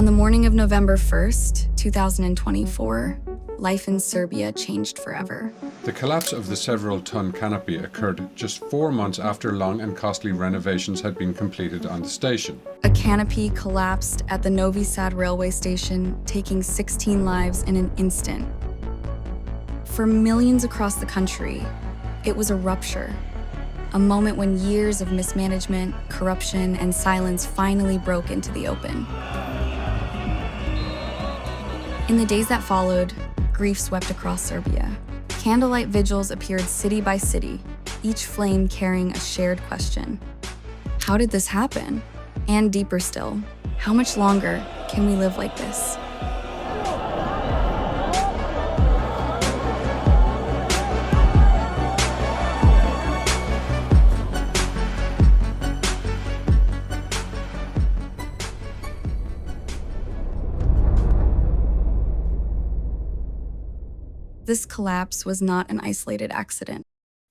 On the morning of November 1st, 2024, life in Serbia changed forever. The collapse of the several-ton canopy occurred just 4 months after long and costly renovations had been completed on the station. A canopy collapsed at the Novi Sad railway station, taking 16 lives in an instant. For millions across the country, it was a rupture, a moment when years of mismanagement, corruption, and silence finally broke into the open. In the days that followed, grief swept across Serbia. Candlelight vigils appeared city by city, each flame carrying a shared question. How did this happen? And deeper still, how much longer can we live like this? This collapse was not an isolated accident.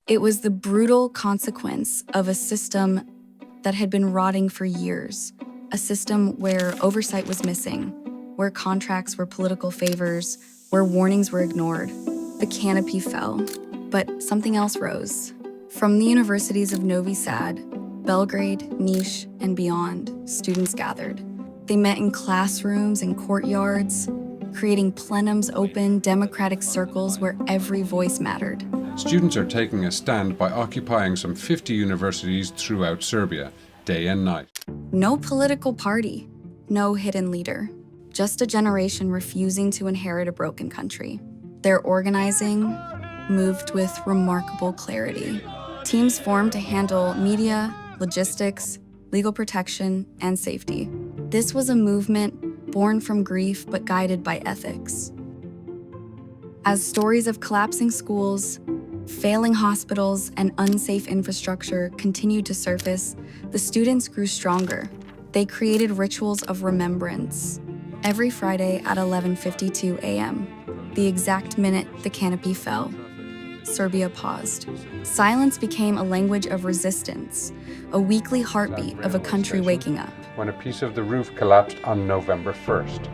It was the brutal consequence of a system that had been rotting for years, a system where oversight was missing, where contracts were political favors, where warnings were ignored. The canopy fell, but something else rose. From the universities of Novi Sad, Belgrade, Niš, and beyond, students gathered. They met in classrooms and courtyards, creating plenums open, democratic circles where every voice mattered. Students are taking a stand by occupying some 50 universities throughout Serbia, day and night. No political party, no hidden leader, just a generation refusing to inherit a broken country. Their organizing moved with remarkable clarity. Teams formed to handle media, logistics, legal protection, and safety. This was a movement born from grief but guided by ethics. As stories of collapsing schools, failing hospitals, and unsafe infrastructure continued to surface, the students grew stronger. They created rituals of remembrance. Every Friday at 11:52 a.m., the exact minute the canopy fell, Serbia paused. Silence became a language of resistance, a weekly heartbeat of a country waking up. When a piece of the roof collapsed on November 1st.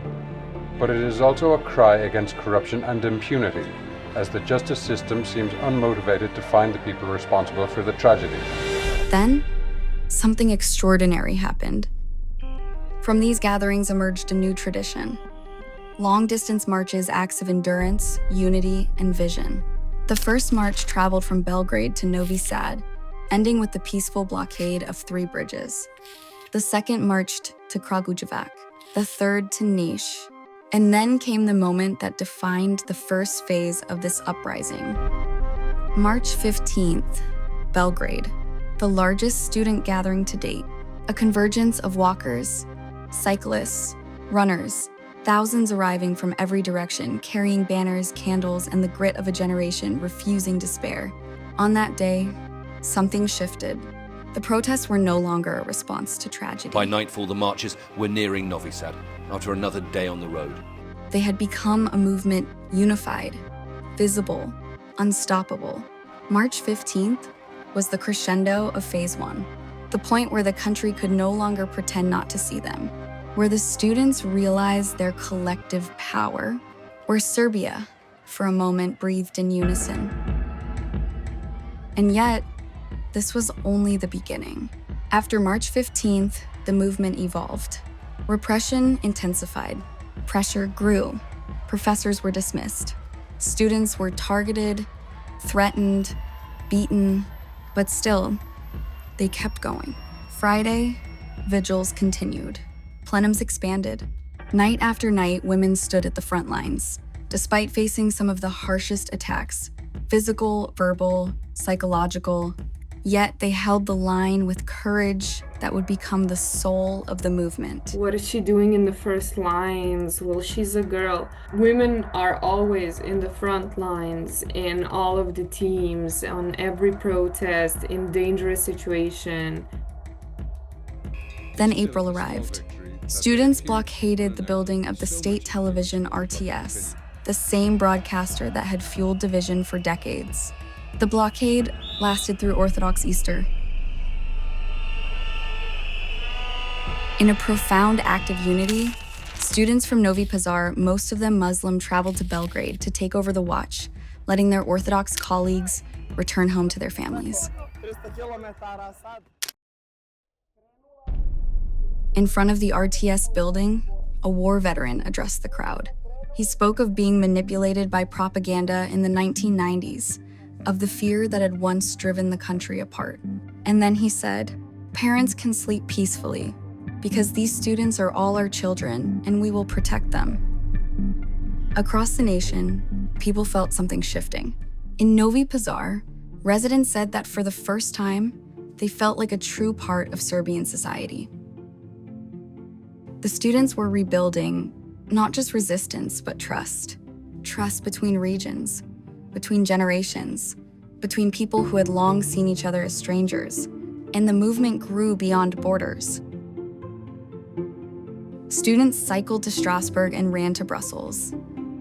But it is also a cry against corruption and impunity, as the justice system seems unmotivated to find the people responsible for the tragedy. Then, something extraordinary happened. From these gatherings emerged a new tradition. Long-distance marches, acts of endurance, unity, and vision. The first march traveled from Belgrade to Novi Sad, ending with the peaceful blockade of 3 bridges. The second marched to Kragujevac, the third to Niš, and then came the moment that defined the first phase of this uprising. March 15th, Belgrade, the largest student gathering to date, a convergence of walkers, cyclists, runners, thousands arriving from every direction, carrying banners, candles, and the grit of a generation refusing despair. On that day, something shifted. The protests were no longer a response to tragedy. By nightfall, the marchers were nearing Novi Sad after another day on the road. They had become a movement unified, visible, unstoppable. March 15th was the crescendo of Phase 1, the point where the country could no longer pretend not to see them, where the students realized their collective power, where Serbia, for a moment, breathed in unison. And yet, this was only the beginning. After March 15th, the movement evolved. Repression intensified. Pressure grew. Professors were dismissed. Students were targeted, threatened, beaten, but still, they kept going. Friday, vigils continued. Plenums expanded. Night after night, women stood at the front lines, despite facing some of the harshest attacks, physical, verbal, psychological. Yet they held the line with courage that would become the soul of the movement. What is she doing in the first lines? Well, she's a girl. Women are always in the front lines, in all of the teams, on every protest, in dangerous situation. Then April arrived. Students blockaded the building of the state television RTS, the same broadcaster that had fueled division for decades. The blockade lasted through Orthodox Easter. In a profound act of unity, Students from Novi Pazar, most of them Muslim, traveled to Belgrade to take over the watch, letting their Orthodox colleagues return home to their families. In front of the RTS building, a war veteran addressed the crowd. He spoke of being manipulated by propaganda in the 1990s, of the fear that had once driven the country apart. And then he said, "Parents can sleep peacefully, because these students are all our children, and we will protect them." Across the nation, people felt something shifting. In Novi Pazar, residents said that for the first time, they felt like a true part of Serbian society. The students were rebuilding not just resistance, but trust. Trust between regions, between generations, between people who had long seen each other as strangers, and the movement grew beyond borders. Students cycled to Strasbourg and ran to Brussels,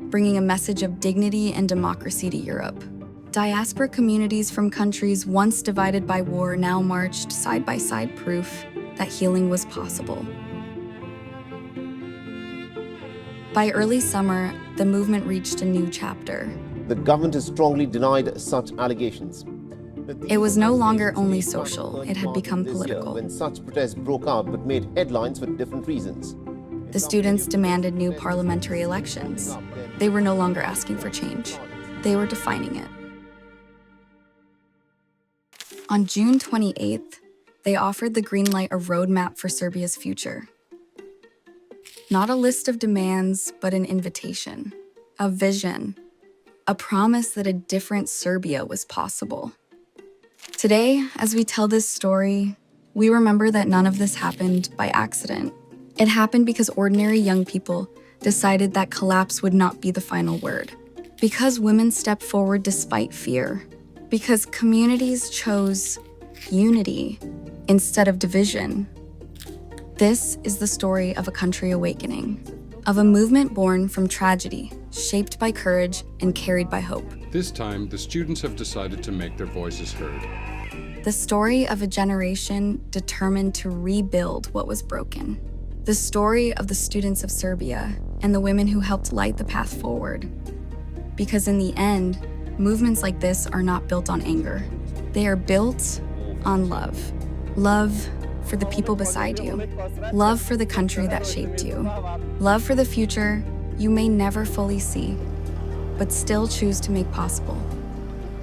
bringing a message of dignity and democracy to Europe. Diaspora communities from countries once divided by war now marched side by side, proof that healing was possible. By early summer, the movement reached a new chapter. The government has strongly denied such allegations. It was no longer only social, it had become political. When such protests broke out but made headlines for different reasons. The students demanded new parliamentary elections. They were no longer asking for change. They were defining it. On June 28th, they offered the green light a roadmap for Serbia's future. Not a list of demands, but an invitation, a vision, a promise that a different Serbia was possible. Today, as we tell this story, we remember that none of this happened by accident. It happened because ordinary young people decided that collapse would not be the final word. Because women stepped forward despite fear. Because communities chose unity instead of division. This is the story of a country awakening, of a movement born from tragedy, shaped by courage and carried by hope. This time, the students have decided to make their voices heard. The story of a generation determined to rebuild what was broken. The story of the students of Serbia and the women who helped light the path forward. Because in the end, movements like this are not built on anger. They are built on love. Love for the people beside you. Love for the country that shaped you. Love for the future you may never fully see, but still choose to make possible.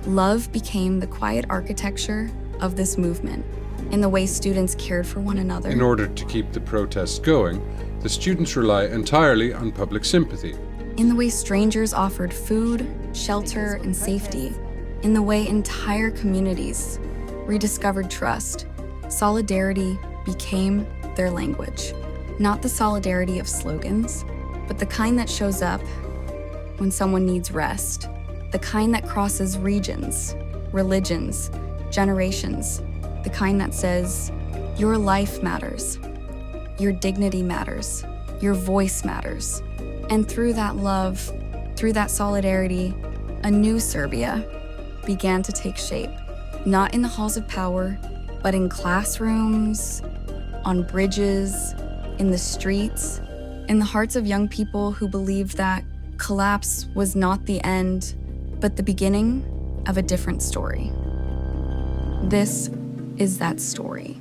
Love became the quiet architecture of this movement, in the way students cared for one another. In order to keep the protests going, the students rely entirely on public sympathy. In the way strangers offered food, shelter, and safety. In the way entire communities rediscovered trust. Solidarity became their language. Not the solidarity of slogans, but the kind that shows up when someone needs rest. The kind that crosses regions, religions, generations. The kind that says, your life matters. Your dignity matters. Your voice matters. And through that love, through that solidarity, a new Serbia began to take shape. Not in the halls of power, but in classrooms, on bridges, in the streets, in the hearts of young people who believed that collapse was not the end, but the beginning of a different story. This is that story.